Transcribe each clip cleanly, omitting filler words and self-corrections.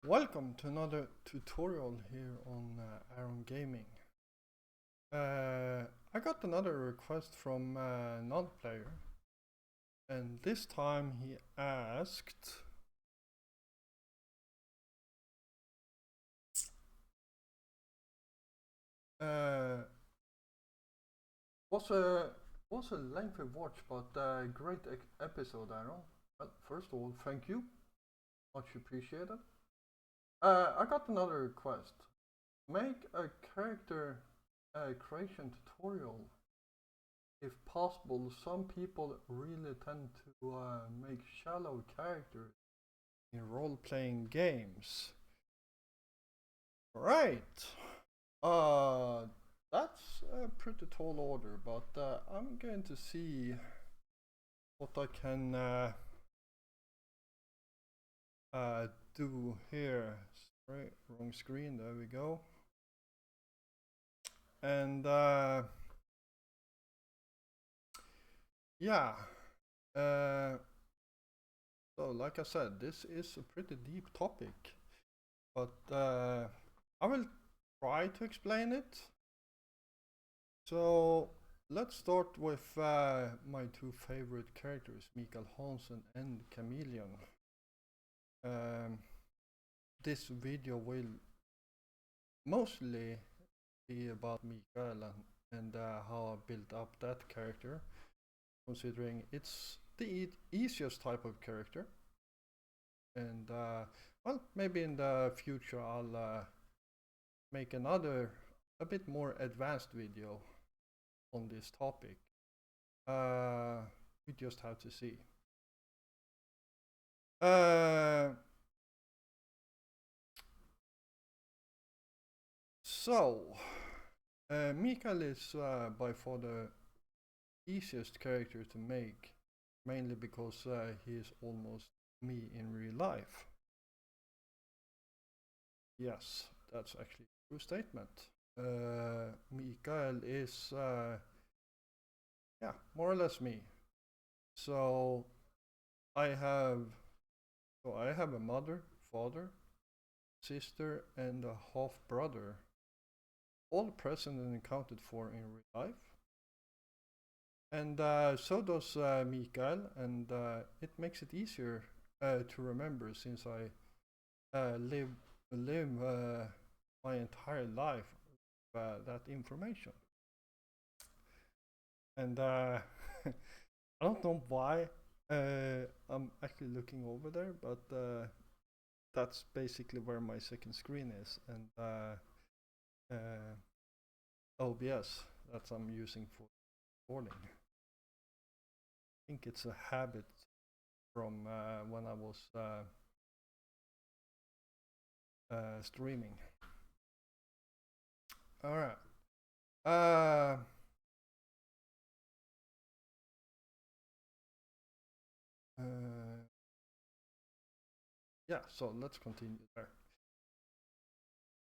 Welcome to another tutorial here on Aaron Gaming. I got another request from a non-player, and this time he asked was a lengthy watch, but a great episode, Aaron. Well, first of all, thank you, much appreciated. I got another request. Make a character creation tutorial. If possible, some people really tend to make shallow characters in role-playing games. Right. That's a pretty tall order, but I'm going to see what I can do here. Sorry, wrong screen. There we go. And yeah. So like I said, this is a pretty deep topic, but I will try to explain it. So let's start with my two favorite characters, Mikael Hansen and Chameleon. This video will mostly be about Mikael and how I built up that character, considering it's the easiest type of character. And well, maybe in the future I'll make another a bit more advanced video on this topic. We just have to see. So Mikael is by far the easiest character to make, mainly because he is almost me in real life. Yes, that's actually a true statement. Mikael is, yeah, more or less me. So I have a mother, father, sister, and a half brother, all present and accounted for in real life. And so does Mikael, and it makes it easier to remember since I live my entire life with that information. And I don't know why I'm actually looking over there, but that's basically where my second screen is, and OBS that I'm using for recording. I think it's a habit from when I was streaming. All right. Yeah, so let's continue there.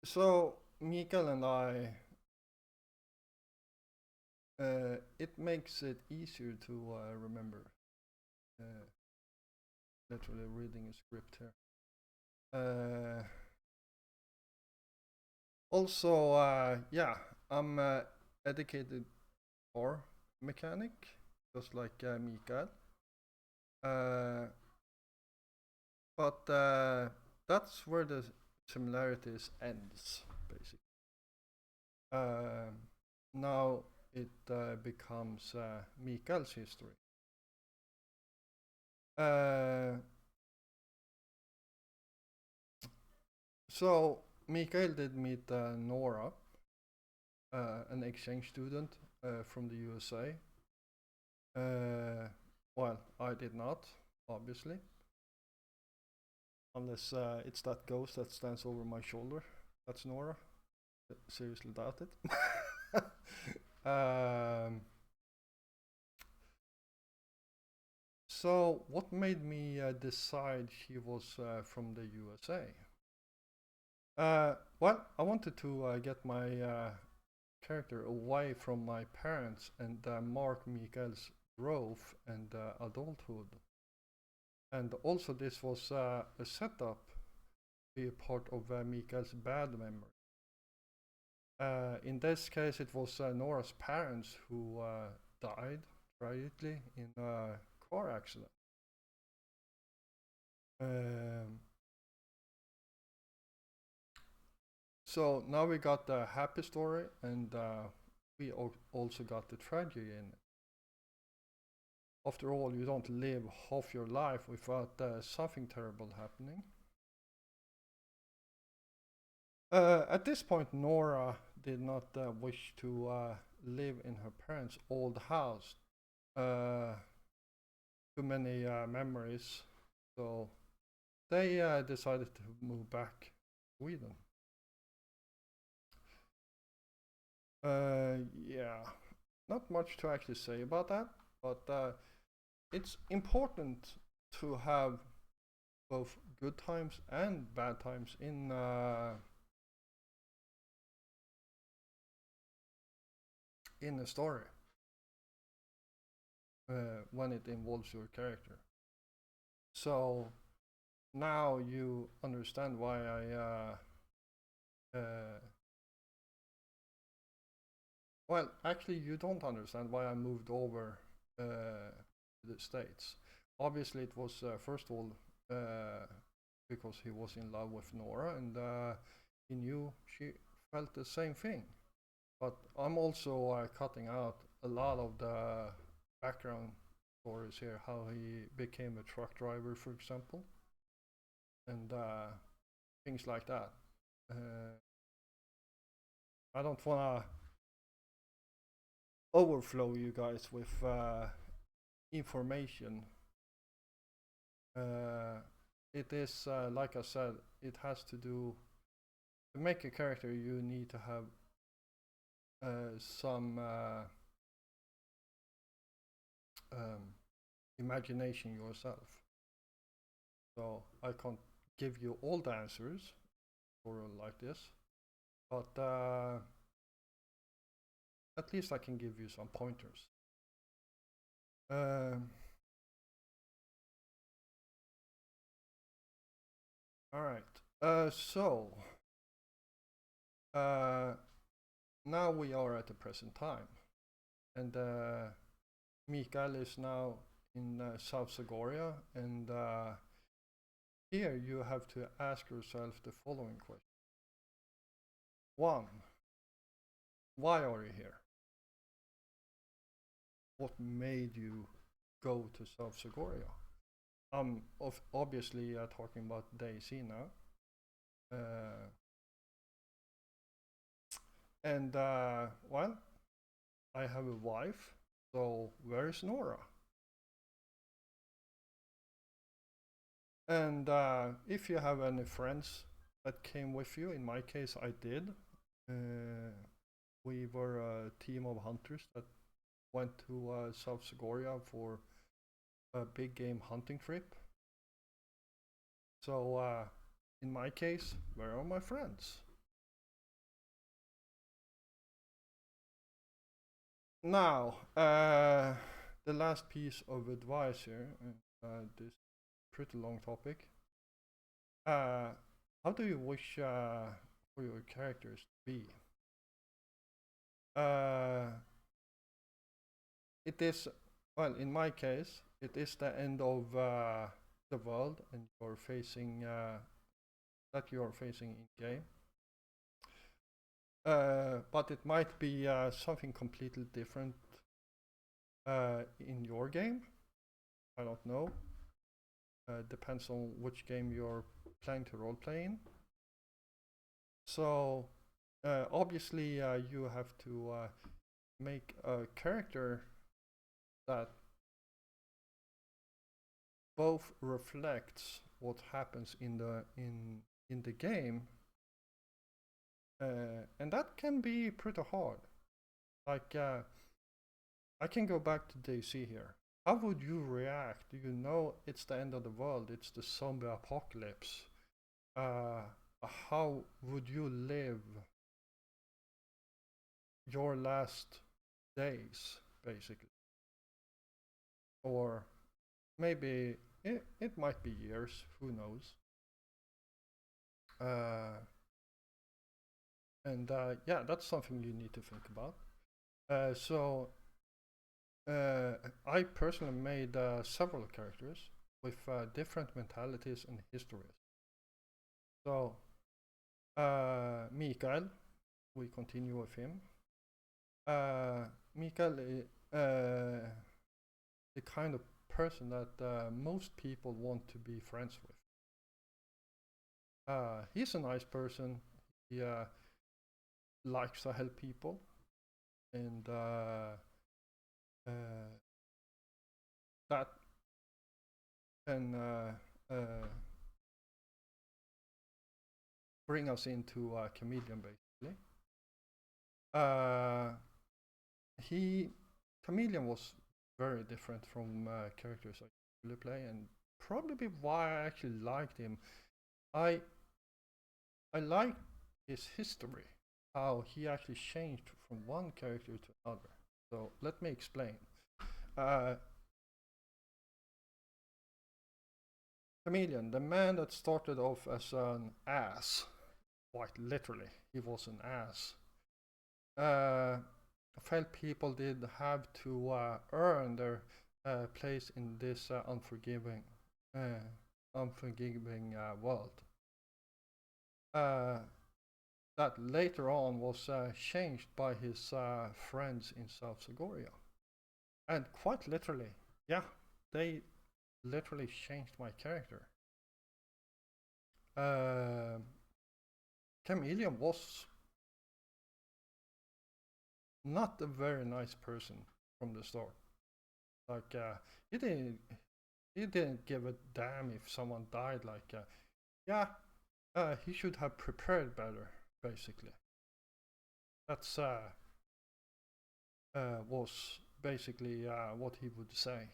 So Mikael and I, it makes it easier to remember. Literally reading a script here. Also, yeah, I'm a educated car mechanic, just like Mikael. But that's where the similarities ends, basically. Now it becomes Mikael's history. So Mikael did meet Nora, an exchange student from the USA. Well, I did not, obviously. Unless it's that ghost that stands over my shoulder. That's Nora. Seriously doubt it. So what made me decide she was from the USA? Well, I wanted to get my character away from my parents and mark Mikael's growth and adulthood. And also this was a setup be a part of Mikael's bad memory. In this case, it was Nora's parents who died tragically in a car accident. Um, so now we got the happy story, and we also got the tragedy in it. After all, you don't live half your life without something terrible happening. At this point, Nora did not wish to live in her parents' old house. Too many memories, so they decided to move back to Sweden. Yeah, not much to actually say about that, but it's important to have both good times and bad times in a story when it involves your character. So now you understand why well, actually, you don't understand why I moved over to the States. Obviously, it was first of all because he was in love with Nora, and he knew she felt the same thing. But I'm also cutting out a lot of the background stories here, how he became a truck driver, for example, and things like that. I don't want to overflow you guys with information. It is, like I said, it has to do, to make a character, you need to have some imagination yourself. So I can't give you all the answers for like this, but at least I can give you some pointers. All right. So now we are at the present time, and Mikael is now in South Segoria, and here you have to ask yourself the following question. 1. Why are you here? What made you go to South Segoria? I'm obviously talking about Daisy now. And well, I have a wife, so where is Nora? And if you have any friends that came with you, in my case, I did. We were a team of hunters that went to South Segoria for a big game hunting trip. So, in my case, where are my friends? Now, the last piece of advice here, this pretty long topic. How do you wish for your characters to be? It is, well, in my case, it is the end of the world, and you're facing that you're facing in game. But it might be something completely different in your game. I don't know. Depends on which game you're planning to role play in. So obviously you have to make a character that both reflects what happens in the game, and that can be pretty hard. Like I can go back to DC here. How would you react? You know it's the end of the world. It's the zombie apocalypse. How would you live your last days, basically? Or maybe it might be years, who knows? And yeah, that's something you need to think about. So I personally made several characters with different mentalities and histories. So Mikael, we continue with him. Mikael is the kind of person that most people want to be friends with. He's a nice person. He likes to help people, and uh, that can bring us into Chameleon, basically. Uh, he Chameleon was very different from characters I usually play, and probably why I actually liked him. I I liked his history, how he actually changed from one character to another. So let me explain. Uh, Chameleon, the man that started off as an ass, quite literally, he was an ass. Uh, felt people did have to earn their place in this uh, unforgiving world. Uh, that later on was changed by his friends in South Segoria. And quite literally, yeah, they literally changed my character. Uh, Chameleon was not a very nice person from the start. Like he didn't give a damn if someone died. Like yeah, he should have prepared better. Basically, that's was basically what he would say.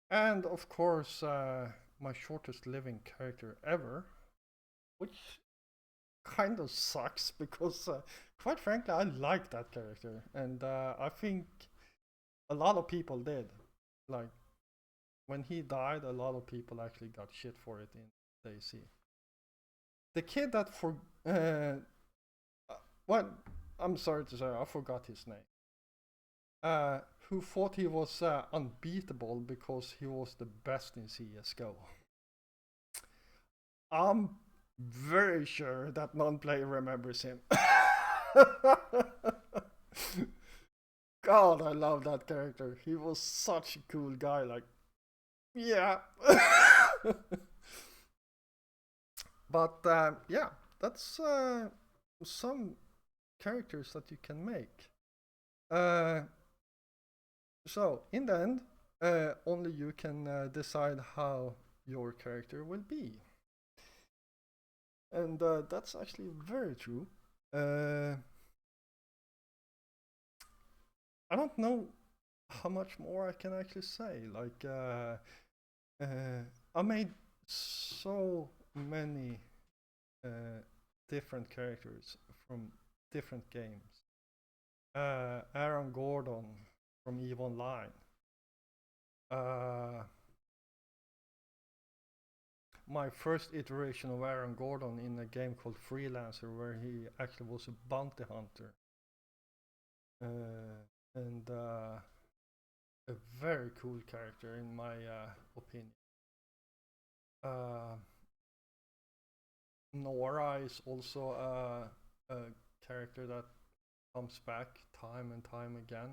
And of course, my shortest living character ever, which kind of sucks because, quite frankly, I like that character, and I think a lot of people did. Like when he died, a lot of people actually got shit for it in DayZ. The kid that for what I'm sorry to say, I forgot his name. Who thought he was unbeatable because he was the best in CS:GO. I'm very sure that non-player remembers him. God, I love that character. He was such a cool guy. Like, yeah. But yeah, that's some characters that you can make. Uh, so in the end, only you can decide how your character will be, and that's actually very true. Uh, I don't know how much more I can actually say. Like, I made so many different characters from different games. Aaron Gordon from EVE Online. Uh, my first iteration of Aaron Gordon in a game called Freelancer, where he actually was a bounty hunter. And a very cool character, in my opinion. Uh, Nora is also a character that comes back time and time again.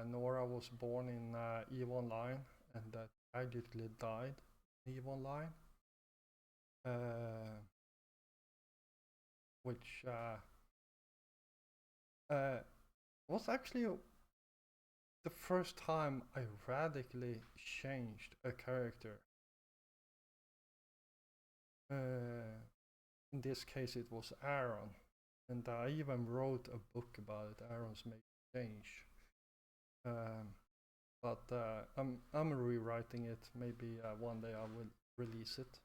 Nora was born in EVE Online and that tragically died in EVE Online, uh, which was actually the first time I radically changed a character. In this case, it was Aaron, and I even wrote a book about it. Aaron's Make Change. Um, but I'm rewriting it. Maybe one day I will release it.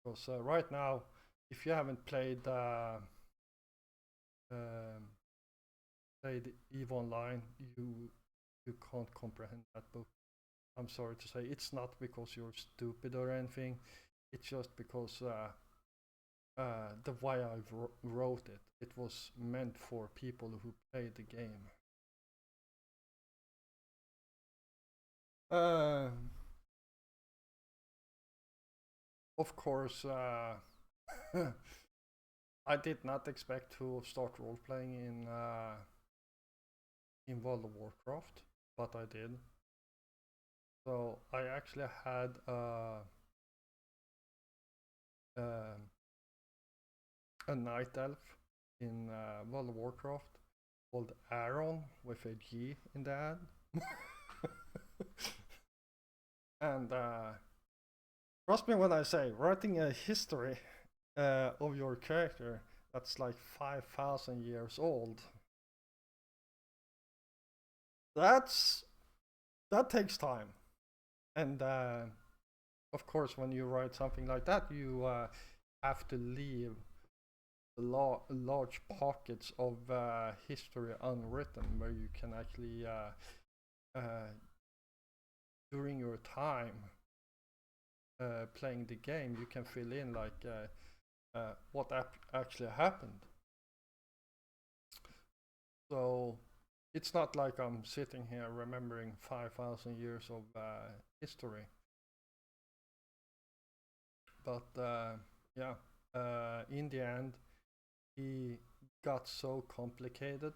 Because right now, if you haven't um, played Eve Online, you can't comprehend that book. I'm sorry to say, it's not because you're stupid or anything. It's just because the way I wrote it, it was meant for people who play the game. Uh, of course, I did not expect to start role playing in World of Warcraft, but I did. So I actually had um a night elf in World of Warcraft called Aaron with a G in the end. And trust me when I say, writing a history of your character that's like 5,000 years old, that takes time. And of course, when you write something like that, you have to leave large pockets of history unwritten where you can actually, during your time playing the game, you can fill in like what actually happened. So it's not like I'm sitting here remembering 5,000 years of history. But yeah, in the end, he got so complicated,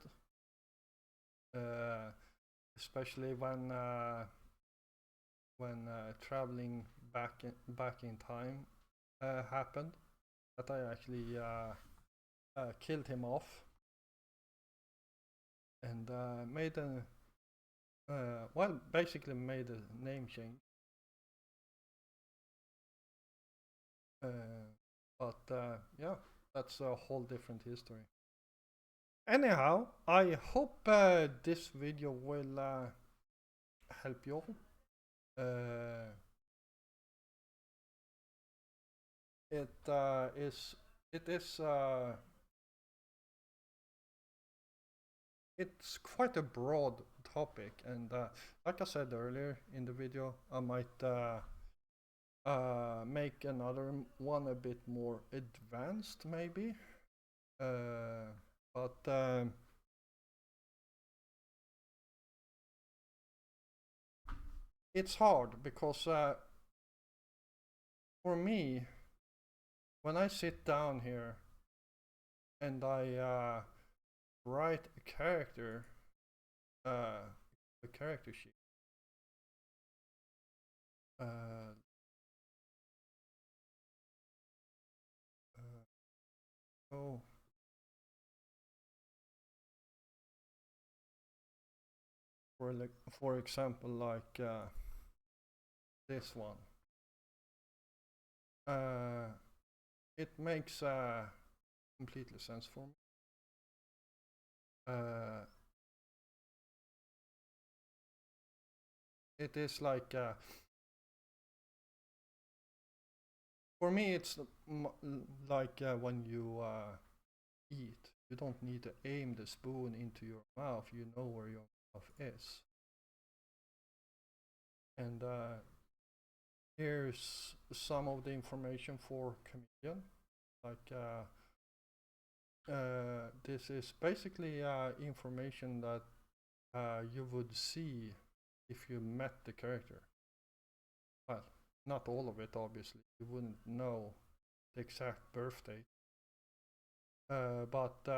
uh, especially when traveling back in time happened, that I actually killed him off and made a well, basically made a name change. But yeah, that's a whole different history. Anyhow, I hope this video will help you all. Uh, it is it is it's quite a broad topic, and like I said earlier in the video, I might make another one a bit more advanced, maybe. But it's hard because for me, when I sit down here and I write a character sheet. Uh, oh, for example, like this one. Uh, it makes completely sense for me. Uh, it is like for me, it's like when you eat. You don't need to aim the spoon into your mouth. You know where your mouth is. And here's some of the information for comedian. Like this is basically information that you would see if you met the character. Well, not all of it, obviously. You wouldn't know the exact birthday. But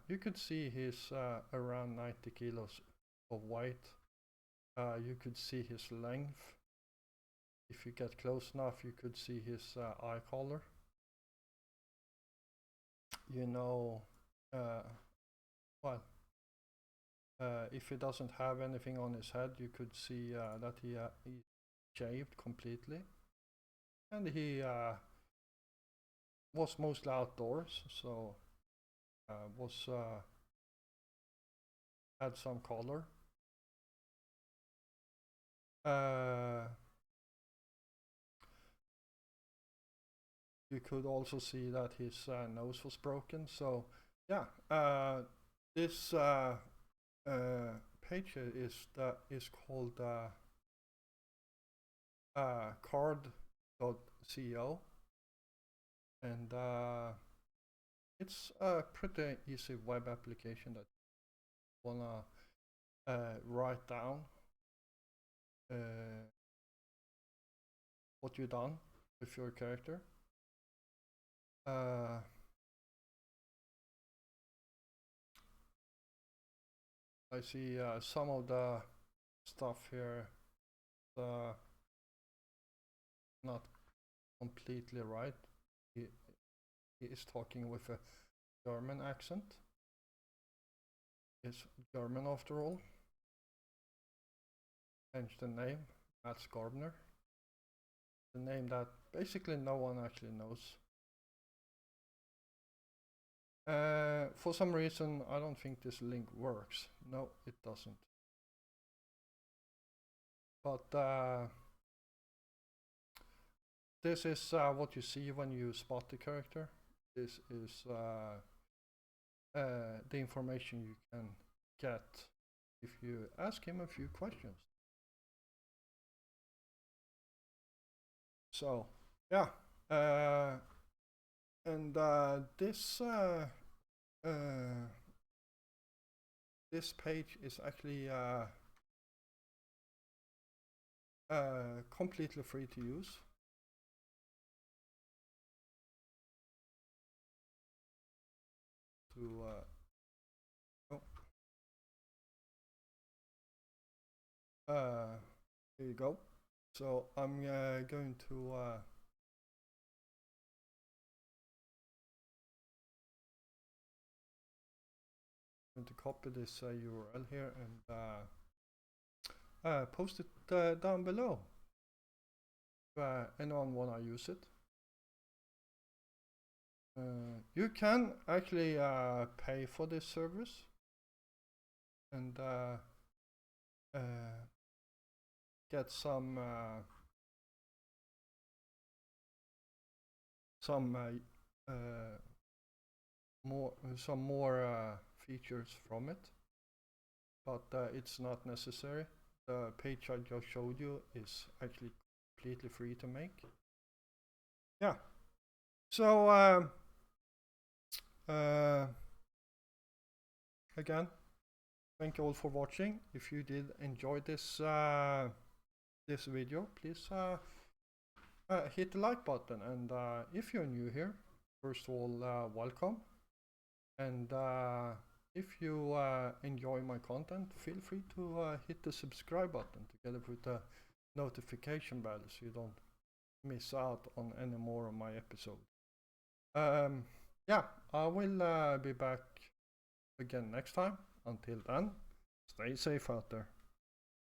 you could see he's around 90 kilos of weight. You could see his length. If you get close enough, you could see his eye color. You know, uh, well, if he doesn't have anything on his head, you could see that he shaved completely, and he was mostly outdoors, so was had some color. Uh, you could also see that his nose was broken. So yeah, this page is called card.co. And it's a pretty easy web application that you wanna write down what you've done with your character. I see some of the stuff here not completely right. He is talking with a German accent. It's German after all. Change the name. That's Gardner. The name that basically no one actually knows. For some reason, I don't think this link works. No, it doesn't. But this is what you see when you spot the character. This is the information you can get if you ask him a few questions. So, yeah. And this page is actually completely free to use. Here you go. So I'm going to copy this URL here and post it down below if anyone wanna use it. You can actually pay for this service and get some more features from it, but it's not necessary. The page I just showed you is actually completely free to make. Yeah. So again, thank you all for watching. If you did enjoy this this video, please hit the like button. And if you're new here, first of all, welcome. And if you enjoy my content, feel free to hit the subscribe button together with the notification bell so you don't miss out on any more of my episodes. Yeah, I will be back again next time. Until then, stay safe out there.